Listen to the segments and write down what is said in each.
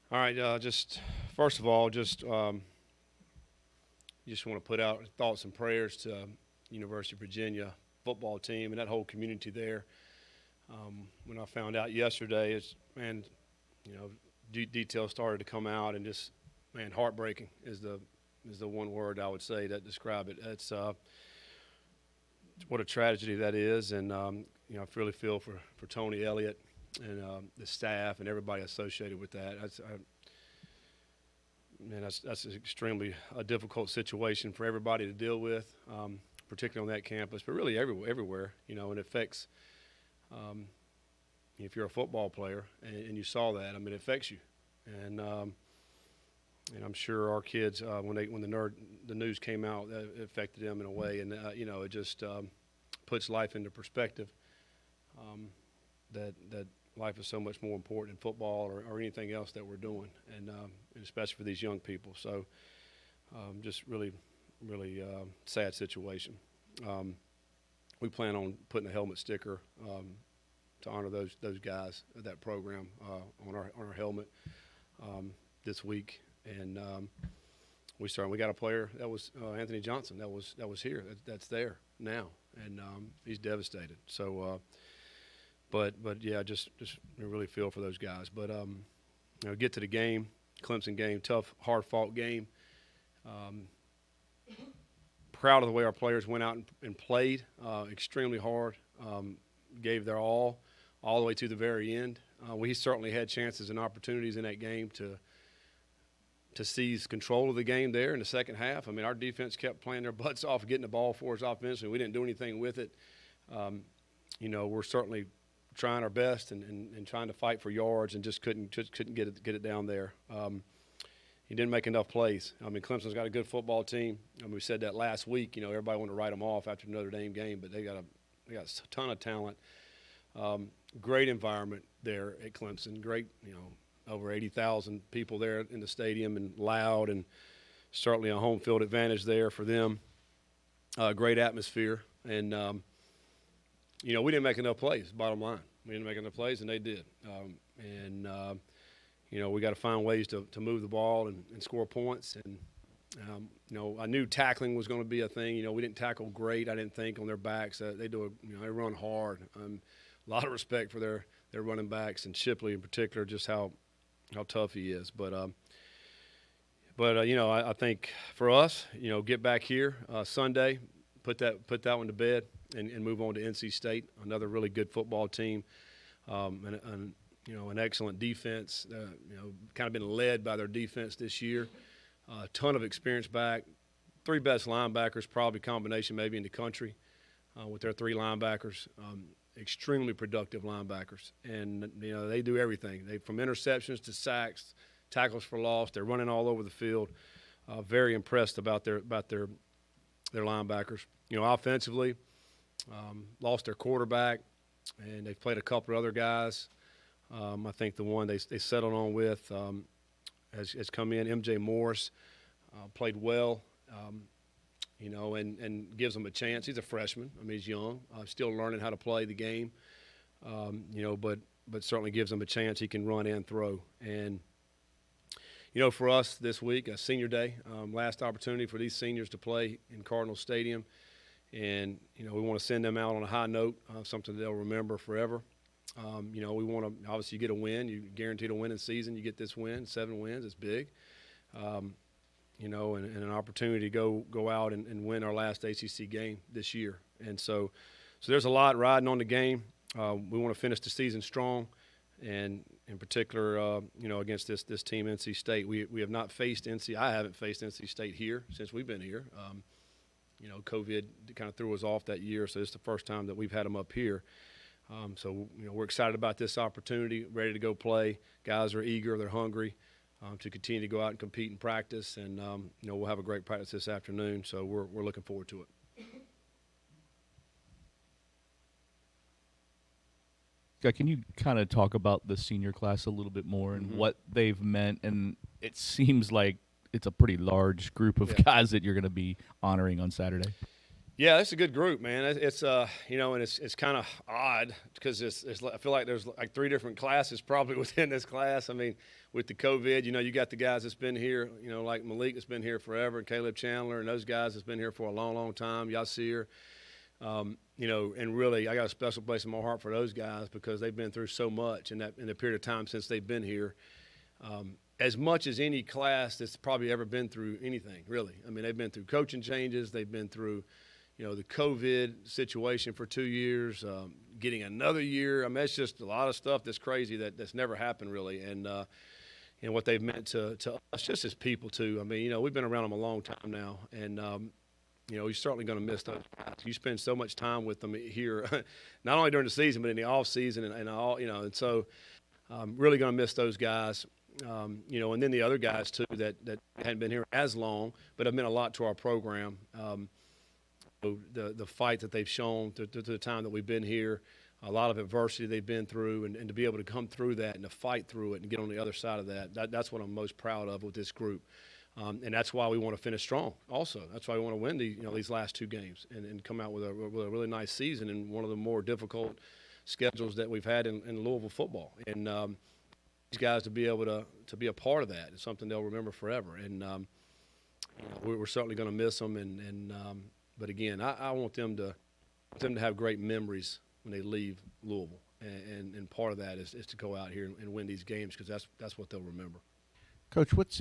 All right, just first of all, just want to put out thoughts and prayers to University of Virginia football team and that whole community there. When I found out yesterday, man, you know, details started to come out, and just man, heartbreaking is the one word I would say that describe it. It's what a tragedy that is, and I really feel for Tony Elliott and the staff and everybody associated with that. That's an extremely difficult situation for everybody to deal with, particularly on that campus, but really everywhere. And it affects. If you're a football player and you saw that, I mean, it affects you, and I'm sure our kids when the news came out, it affected them in a way, and it just puts life into perspective. That life is so much more important in football or anything else that we're doing, and especially for these young people. So, just really, really sad situation. We plan on putting a helmet sticker to honor those guys of that program on our helmet this week, and we got a player that was Anthony Johnson that was here that's there now, and he's devastated. So. But yeah, just really feel for those guys. But get to the game, Clemson game, tough, hard-fought game. Proud of the way our players went out and played extremely hard, gave their all the way to the very end. We certainly had chances and opportunities in that game to seize control of the game there in the second half. I mean, our defense kept playing their butts off, getting the ball for us offensively. We didn't do anything with it. We're certainly trying our best and trying to fight for yards, and just couldn't get it down there. He didn't make enough plays. I mean, Clemson's got a good football team. I mean, we said that last week. Everybody wanted to write them off after the Notre Dame game, but they got a ton of talent. Great environment there at Clemson. Great, over 80,000 people there in the stadium, and loud, and certainly a home field advantage there for them. Great atmosphere, and we didn't make enough plays, bottom line. We didn't make enough plays, and they did. We got to find ways to move the ball and score points. And, I knew tackling was going to be a thing. We didn't tackle great, I didn't think, on their backs. They run hard. A lot of respect for their running backs, and Shipley in particular, just how tough he is. But I think for us, get back here Sunday, put that one to bed, and move on to NC State, another really good football team, and an excellent defense. Kind of been led by their defense this year. A ton of experience back. Three best linebackers, probably combination maybe in the country, with their three linebackers. Extremely productive linebackers, and they do everything. They from interceptions to sacks, tackles for loss. They're running all over the field. Very impressed about their linebackers. Offensively. Lost their quarterback, and they've played a couple of other guys. I think the one they settled on with has come in. M.J. Morris played well, and gives him a chance. He's a freshman. I mean, he's young, still learning how to play the game, but certainly gives him a chance. He can run and throw. And, for us this week, senior day, last opportunity for these seniors to play in Cardinal Stadium. And, we want to send them out on a high note, something they'll remember forever. We want to obviously get a win. You guaranteed a winning season. You get this win, 7 wins. It's big. And an opportunity to go out and win our last ACC game this year. And so there's a lot riding on the game. We want to finish the season strong, and in particular, against this team, NC State. We have not faced I haven't faced NC State here since we've been here. COVID kind of threw us off that year, so it's the first time that we've had them up here. So we're excited about this opportunity, ready to go play. Guys are eager, they're hungry to continue to go out and compete and practice, and we'll have a great practice this afternoon. So we're looking forward to it. Can you kind of talk about the senior class a little bit more and what they've meant? And it seems like it's a pretty large group of guys that you're going to be honoring on Saturday. Yeah, it's a good group, man. It's you know, and it's kind of odd because I feel like there's like three different classes probably within this class. I mean, with the COVID, you know, you got the guys that's been here, you know, like Malik that's been here forever, and Caleb Chandler, and those guys that's been here for a long, long time. Yasir, you know, and really, I got a special place in my heart for those guys because they've been through so much in the period of time since they've been here. As much as any class that's probably ever been through anything, really. I mean, they've been through coaching changes, they've been through, you know, the COVID situation for 2 years, getting another year. I mean, it's just a lot of stuff that's crazy that's never happened really, and what they've meant to us just as people too. I mean, you know, we've been around them a long time now, and you know, you're certainly going to miss those guys. You spend so much time with them here, not only during the season but in the off season and all, you know, and so really going to miss those guys. You know, and then the other guys too that hadn't been here as long but have meant a lot to our program. The fight that they've shown through the time that we've been here, a lot of adversity they've been through, and to be able to come through that and to fight through it and get on the other side of that's what I'm most proud of with this group. And that's why we want to finish strong also. That's why we want to win these last two games and come out with a really nice season in one of the more difficult schedules that we've had in Louisville football. And these guys to be able to be a part of that is something they'll remember forever. And you know, we're certainly going to miss them. But again, I want them to have great memories when they leave Louisville, and part of that is to go out here and win these games because that's what they'll remember. Coach, what's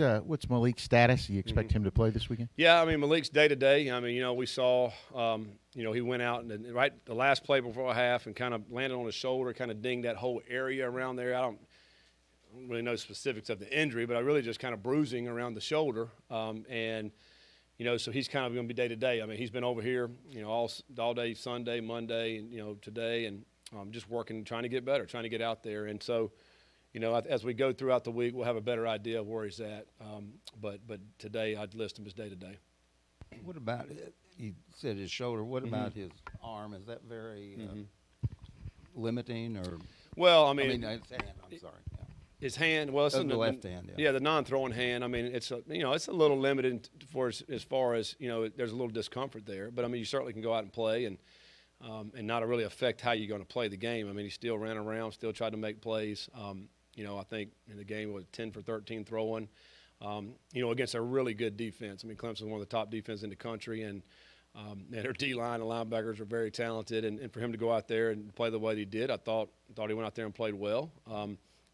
Malik's status? Do you expect him to play this weekend? Yeah, I mean Malik's day to day. I mean, you know, we saw, you know, he went out and the last play before half and kind of landed on his shoulder, kind of dinged that whole area around there. I don't really know specifics of the injury, but I really just kind of bruising around the shoulder, and. You know, so he's kind of going to be day to day. I mean, he's been over here, you know, all day Sunday, Monday, and you know today, and just working, trying to get better, trying to get out there. And so, you know, as we go throughout the week, we'll have a better idea of where he's at. But today, I'd list him as day to day. What about it? You said his shoulder. What about his arm? Is that very limiting, or? Well, I mean, his hand. I'm sorry. Yeah. His hand, well, it's the left hand. Yeah, the non-throwing hand. I mean, it's a little limited for as far as you know. There's a little discomfort there, but I mean, you certainly can go out and play and not really affect how you're going to play the game. I mean, he still ran around, still tried to make plays. You know, I think in the game was 10 for 13 throwing. You know, against a really good defense. I mean, Clemson's one of the top defenses in the country, and their D-line and linebackers are very talented. And for him to go out there and play the way he did, I thought he went out there and played well.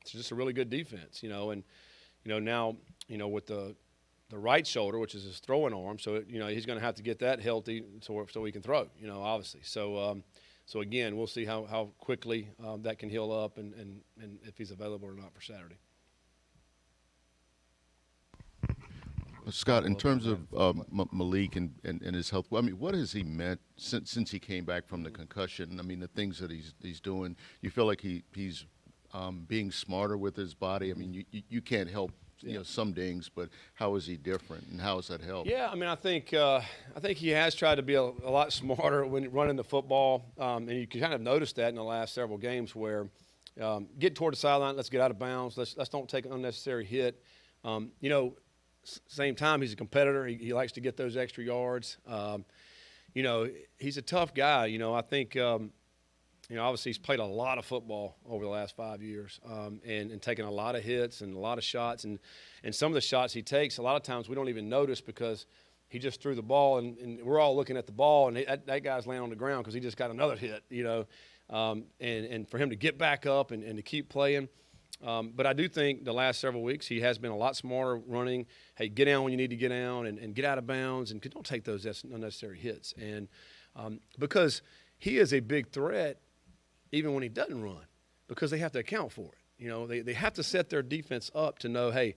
It's just a really good defense, you know, and you know now, you know, with the right shoulder, which is his throwing arm, so you know he's going to have to get that healthy so he can throw, you know, obviously. So again, we'll see how quickly that can heal up and if he's available or not for Saturday. Scott, in terms of Malik and his health, I mean, what has he meant since he came back from the concussion? I mean, the things that he's doing. You feel like he's being smarter with his body. I mean, you can't help you know some dings, but how is he different, and how has that helped? Yeah, I mean, I think he has tried to be a lot smarter when running the football, and you can kind of notice that in the last several games where get toward the sideline, let's get out of bounds, let's don't take an unnecessary hit. You know, same time he's a competitor. He likes to get those extra yards. You know, he's a tough guy. You know, I think. You know, obviously he's played a lot of football over the last 5 years and taken a lot of hits and a lot of shots. And some of the shots he takes, a lot of times we don't even notice because he just threw the ball and we're all looking at the ball and that guy's laying on the ground because he just got another hit, you know. And for him to get back up and to keep playing. But I do think the last several weeks he has been a lot smarter running. Hey, get down when you need to get down and get out of bounds and don't take those unnecessary hits. And because he is a big threat even when he doesn't run, because they have to account for it. You know, they have to set their defense up to know, hey,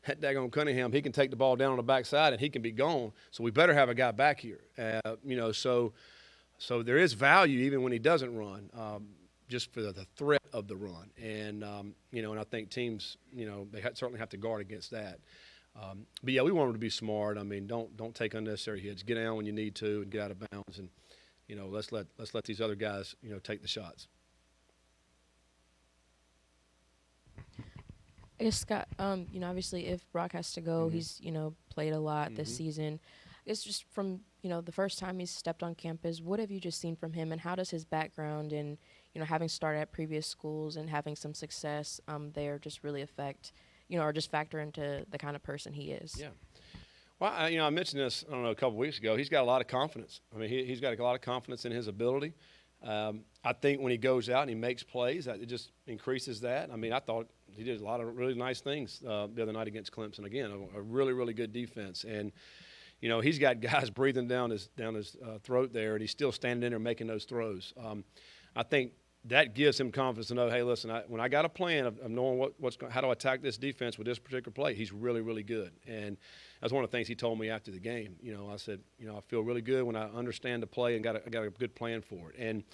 that daggone Cunningham, he can take the ball down on the backside and he can be gone. So we better have a guy back here. You know, so there is value even when he doesn't run, just for the threat of the run. And you know, and I think teams, you know, they certainly have to guard against that. But yeah, we want him to be smart. I mean, don't take unnecessary hits. Get down when you need to and get out of bounds. And you know, let's let these other guys, you know, take the shots. I guess, Scott, you know, obviously if Brock has to go, he's, you know, played a lot this season. it's just from, the first time he's stepped on campus, what have you just seen from him, and how does his background and, having started at previous schools and having some success there just really affect, or just factor into the kind of person he is? Yeah. Well, I mentioned this, I don't know, a couple weeks ago. He's got a lot of confidence. I mean, he's got a lot of confidence in his ability. I think when he goes out and he makes plays, it just increases that. I mean, I thought he did a lot of really nice things the other night against Clemson. Again, a really, really good defense. And, he's got guys breathing down his throat there, and he's still standing in there making those throws. I think that gives him confidence to know, hey, listen, when I got a plan of knowing how to attack this defense with this particular play, he's really, really good. And that's one of the things he told me after the game. I said, I feel really good when I understand the play and got a good plan for it. And,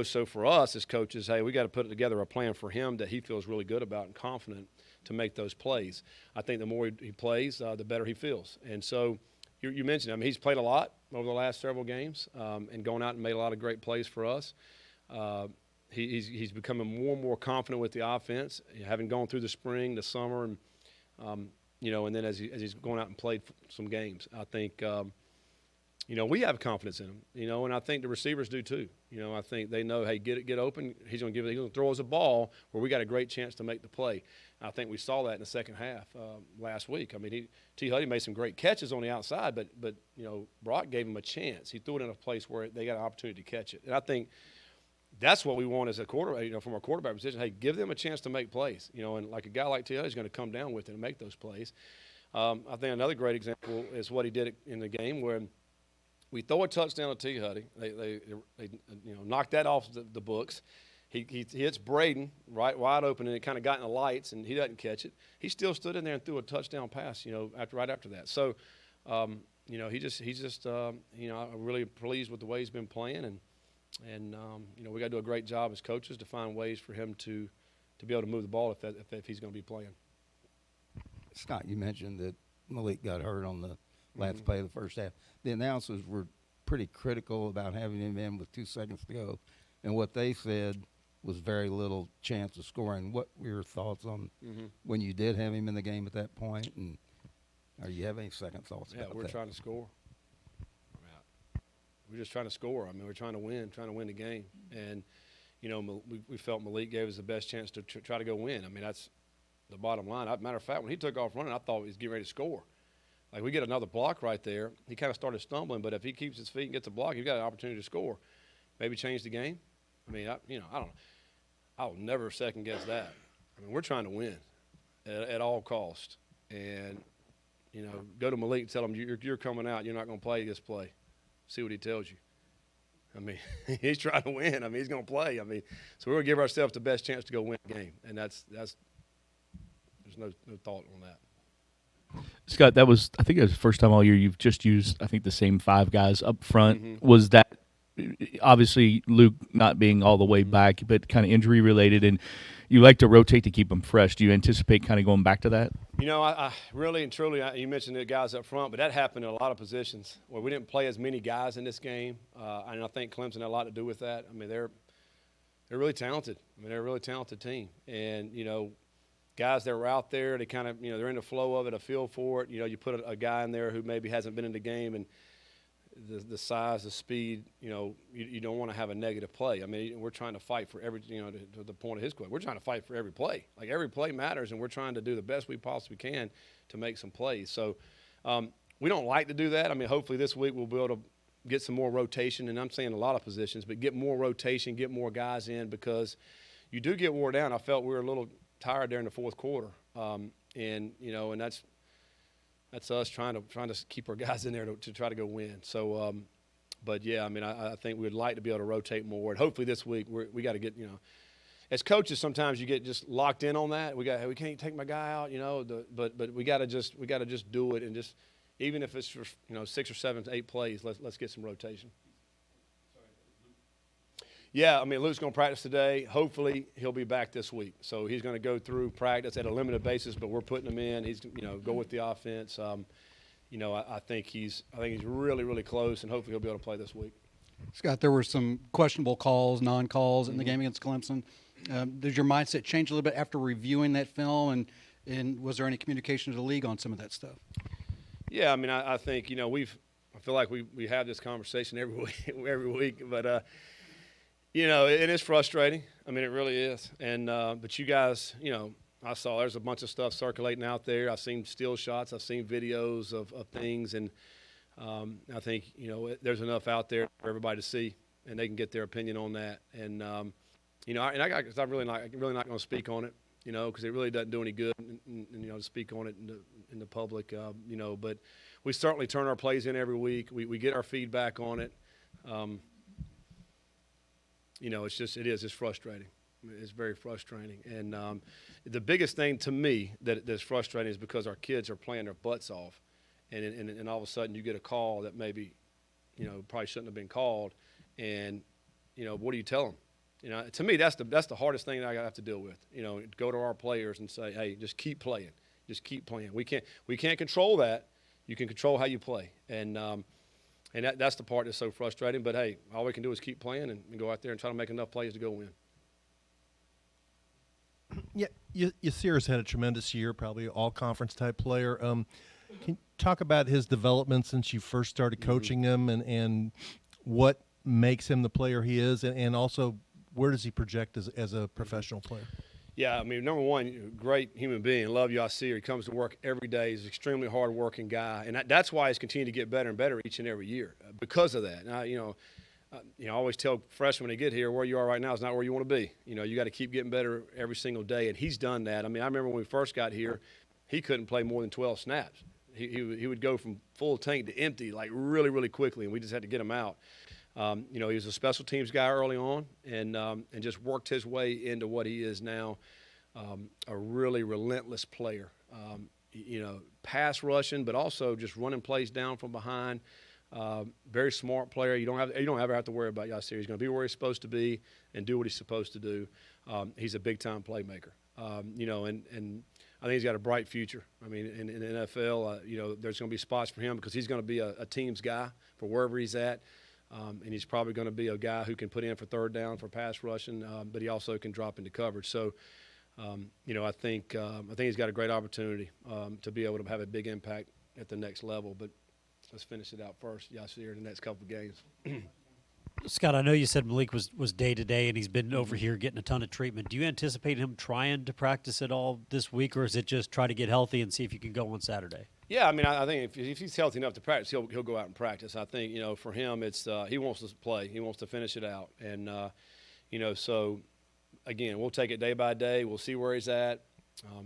so for us as coaches, hey, we got to put together a plan for him that he feels really good about and confident to make those plays. I think the more he plays, the better he feels. And so you mentioned, I mean, he's played a lot over the last several games and gone out and made a lot of great plays for us. He's becoming more and more confident with the offense, having gone through the spring, the summer, and and then as he's going out and played some games. I think we have confidence in him, and I think the receivers do too. I think they know, hey, get open. He's going to throw us a ball where we got a great chance to make the play. I think we saw that in the second half last week. I mean, T. Huddy made some great catches on the outside, but Brock gave him a chance. He threw it in a place where they got an opportunity to catch it, and I think that's what we want as a quarterback, from our quarterback position. Hey, give them a chance to make plays, and like a guy like T. Huddy is going to come down with it and make those plays. I think another great example is what he did in the game where we throw a touchdown to T. Huddy. They knocked that off the books. He hits Braden wide open, and it kind of got in the lights, and he doesn't catch it. He still stood in there and threw a touchdown pass, right after that. So, I'm really pleased with the way he's been playing, and we got to do a great job as coaches to find ways for him to be able to move the ball if he's going to be playing. Scott, you mentioned that Malik got hurt on the last play of the first half. The announcers were pretty critical about having him in with 2 seconds to go, and what they said was very little chance of scoring. What were your thoughts on when you did have him in the game at that point, and are you have any second thoughts about that? Yeah, we're trying to score. We're just trying to score. I mean, we're trying to win the game. And, we felt Malik gave us the best chance to try to go win. I mean, that's the bottom line. Matter of fact, when he took off running, I thought he was getting ready to score. Like, we get another block right there. He kind of started stumbling, but if he keeps his feet and gets a block, he's got an opportunity to score. Maybe change the game. I mean, I don't know. I'll never second guess that. I mean, we're trying to win at all costs. And, go to Malik and tell him you're coming out. You're not going to play this play. See what he tells you. I mean, he's trying to win. I mean, he's going to play. I mean, so we're going to give ourselves the best chance to go win the game. And there's no thought on that. Scott, I think it was the first time all year you've just used, I think, the same 5 guys up front. Mm-hmm. Was that obviously Luke not being all the way back, but kind of injury related, and you like to rotate to keep them fresh? Do you anticipate kind of going back to that? I really and truly, you mentioned the guys up front, but that happened in a lot of positions where we didn't play as many guys in this game, and I think Clemson had a lot to do with that. I mean, they're really talented. I mean, they're a really talented team, and guys that were out there, they kind of they're in the flow of it, a feel for it. You put a guy in there who maybe hasn't been in the game, and the size, the speed, you don't want to have a negative play. I mean, we're trying to fight for every, to the point of his question, we're trying to fight for every play. Like, every play matters, and we're trying to do the best we possibly can to make some plays. So we don't like to do that. I mean, hopefully this week we'll be able to get some more rotation, and I'm saying a lot of positions, but get more rotation, get more guys in, because you do get wore down. I felt we were a little tired there in the fourth quarter, and that's us trying to keep our guys in there to try to go win. So, but yeah, I mean, I think we'd like to be able to rotate more, and hopefully this week we got to get, as coaches sometimes you get just locked in on that. We can't take my guy out, but we got to just do it, and just even if it's for 6 or 7 to 8 plays, let's get some rotation. Yeah, I mean, Luke's going to practice today. Hopefully, he'll be back this week. So he's going to go through practice at a limited basis, but we're putting him in. He's, go with the offense. I think he's really, really close, and hopefully he'll be able to play this week. Scott, there were some questionable calls, non-calls in the game against Clemson. Did your mindset change a little bit after reviewing that film, and was there any communication to the league on some of that stuff? Yeah, I mean, I think, feel like we have this conversation every week, but you know, it is frustrating. I mean, it really is. And but you guys, you know, I saw there's a bunch of stuff circulating out there. I've seen still shots. I've seen videos of things, and I think, you know, there's enough out there for everybody to see, and they can get their opinion on that. And you know, I'm really not going to speak on it, you know, because it really doesn't do any good, and, you know, to speak on it in the public, you know. But we certainly turn our plays in every week. We get our feedback on it. You know, it's frustrating. It's very frustrating. And the biggest thing to me that's frustrating is because our kids are playing their butts off, and all of a sudden you get a call that maybe, you know, probably shouldn't have been called, and, you know, what do you tell them? You know, to me, that's the hardest thing that I have to deal with. You know, go to our players and say, hey, just keep playing. Just keep playing. We can't control that. You can control how you play. And that's the part that's so frustrating. But, hey, all we can do is keep playing and go out there and try to make enough plays to go win. Yeah, Yasir's had a tremendous year, probably all-conference type player. Can you talk about his development since you first started coaching him, and what makes him the player he is, and also where does he project as a professional player? Yeah, I mean, number one, great human being. Love Yasir. He comes to work every day. He's an extremely hard-working guy, and that's why he's continued to get better and better each and every year because of that. Now, you know, I always tell freshmen when they get here, where you are right now is not where you want to be. You know, you got to keep getting better every single day, and he's done that. I mean, I remember when we first got here, he couldn't play more than 12 snaps. He would go from full tank to empty like really, really quickly, and we just had to get him out. You know, he was a special teams guy early on, and just worked his way into what he is now, a really relentless player. You know, pass rushing, but also just running plays down from behind. Very smart player. You don't ever have to worry about Yasir. He's going to be where he's supposed to be and do what he's supposed to do. He's a big-time playmaker. You know, and I think he's got a bright future. I mean, in the NFL, you know, there's going to be spots for him because he's going to be a team's guy for wherever he's at. And he's probably going to be a guy who can put in for third down for pass rushing, but he also can drop into coverage. So, you know, I think he's got a great opportunity to be able to have a big impact at the next level. But let's finish it out first, Yasir, in the next couple of games. Scott, I know you said Malik was day to day, and he's been over here getting a ton of treatment. Do you anticipate him trying to practice at all this week, or is it just try to get healthy and see if you can go on Saturday? Yeah, I mean, I think if he's healthy enough to practice, he'll go out and practice. I think, you know, for him, it's he wants to play, he wants to finish it out, and you know, so again, we'll take it day by day. We'll see where he's at.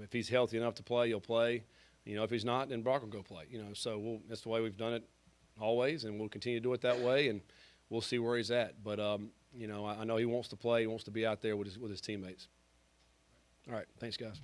If he's healthy enough to play, he'll play. You know, if he's not, then Brock will go play. You know, so that's the way we've done it always, and we'll continue to do it that way, and we'll see where he's at. But you know, I know he wants to play. He wants to be out there with his teammates. All right, thanks, guys.